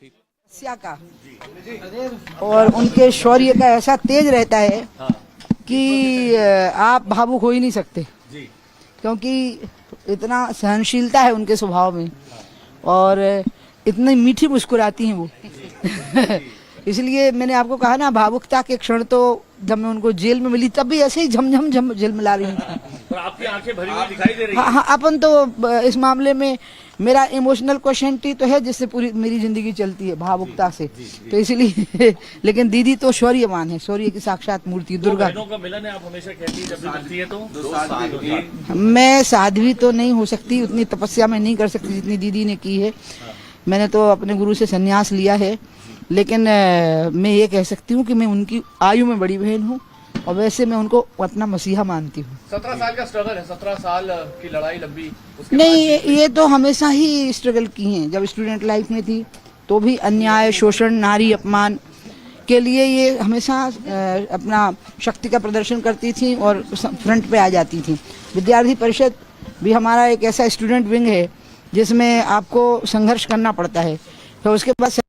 तपस्या का और उनके शौर्य का ऐसा तेज रहता है कि आप भावुक हो ही नहीं सकते, क्योंकि इतना सहनशीलता है उनके स्वभाव में और इतनी मीठी मुस्कुराती हैं वो। इसलिए मैंने आपको कहा ना, भावुकता के क्षण तो जब मैं उनको जेल में मिली तब भी ऐसे ही झमझम झिलमिला रही थी। पर आपकी आंखें भरी हुई दिखाई दे रही हाँ हाँ, अपन तो इस मामले में मेरा इमोशनल क्वेश्चन तो है जिससे पूरी मेरी जिंदगी चलती है, भावुकता से। तो इसलिए लेकिन दीदी तो शौर्यवान है, शौर्य की साक्षात मूर्ति दुर्गा। बहनों का मिलन है, आप हमेशा कहती है जब भी मिलती है तो मैं साध्वी तो नहीं हो सकती, उतनी तपस्या में नहीं कर सकती जितनी दीदी ने की है। मैंने तो अपने गुरु से संन्यास लिया है, लेकिन मैं ये कह सकती हूँ कि मैं उनकी आयु में बड़ी बहन हूँ और वैसे मैं उनको अपना मसीहा मानती हूँ। 17 साल का स्ट्रगल है, 17 साल की लड़ाई लंबी। नहीं, ये तो हमेशा ही स्ट्रगल की हैं। जब स्टूडेंट लाइफ में थी तो भी अन्याय, शोषण, नारी अपमान के लिए ये हमेशा अपना शक्ति का प्रदर्शन करती थी और फ्रंट पे आ जाती थी। विद्यार्थी परिषद भी हमारा एक ऐसा स्टूडेंट विंग है जिसमें आपको संघर्ष करना पड़ता है। तो उसके बाद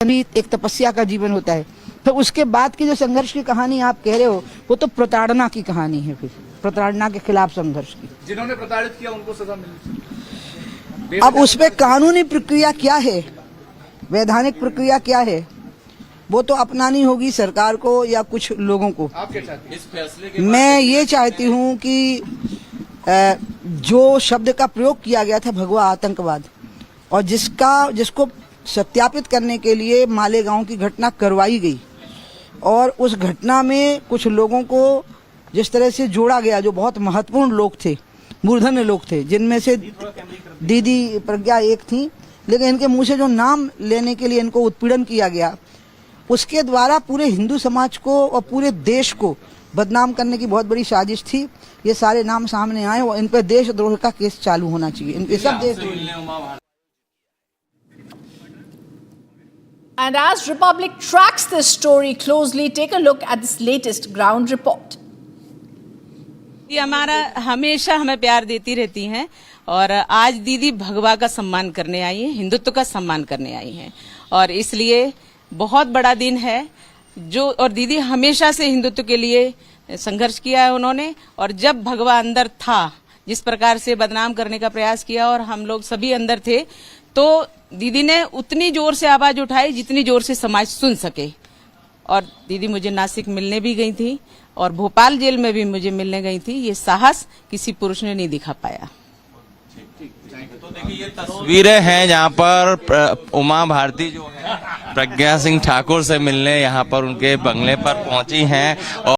एक तपस्या का जीवन होता है। तो उसके बाद की जो संघर्ष की कहानी आप कह रहे हो वो तो प्रताड़ना की कहानी है, फिर प्रताड़ना के खिलाफ संघर्ष की। जिन्होंने प्रताड़ित किया उनको सजा मिली। अब उस पे कानूनी प्रक्रिया क्या है, वैधानिक प्रक्रिया क्या है, वो तो अपनानी होगी सरकार को या कुछ लोगों को। आप क्या चाहती हैं इस फैसले के? मैं ये चाहती हूँ कि जो शब्द का प्रयोग किया गया था भगवा आतंकवाद, और जिसको सत्यापित करने के लिए मालेगांव की घटना करवाई गई और उस घटना में कुछ लोगों को जिस तरह से जोड़ा गया, जो बहुत महत्वपूर्ण लोग थे, मूर्धन्य लोग थे, जिनमें से दीदी प्रज्ञा एक थी, लेकिन इनके मुंह से जो नाम लेने के लिए इनको उत्पीड़न किया गया, उसके द्वारा पूरे हिंदू समाज को और पूरे देश को बदनाम करने की बहुत बड़ी साजिश थी। ये सारे नाम सामने आए और इन पर देशद्रोह का केस चालू होना चाहिए। इनके सब देशद्रोह। And as Republic tracks this story closely, take a look at this latest ground report. ये हमारा हमेशा हमें प्यार देती रहती हैं और आज दीदी भगवा का सम्मान करने आई हैं, हिंदुत्व का सम्मान करने आई हैं और इसलिए बहुत बड़ा दिन है जो, और दीदी हमेशा से हिंदुत्व के लिए संघर्ष किया है उन्होंने। और जब भगवा अंदर था, जिस प्रकार से बदनाम करने का प्रयास किया और हम लोग सभी अंदर थे, तो दीदी ने उतनी जोर से आवाज उठाई जितनी जोर से समाज सुन सके। और दीदी मुझे नासिक मिलने भी गई थी और भोपाल जेल में भी मुझे मिलने गई थी। ये साहस किसी पुरुष ने नहीं दिखा पाया। तो देखिए ये तस्वीरें हैं जहाँ पर उमा भारती जो है प्रज्ञा सिंह ठाकुर से मिलने यहाँ पर उनके बंगले पर पहुंची हैं।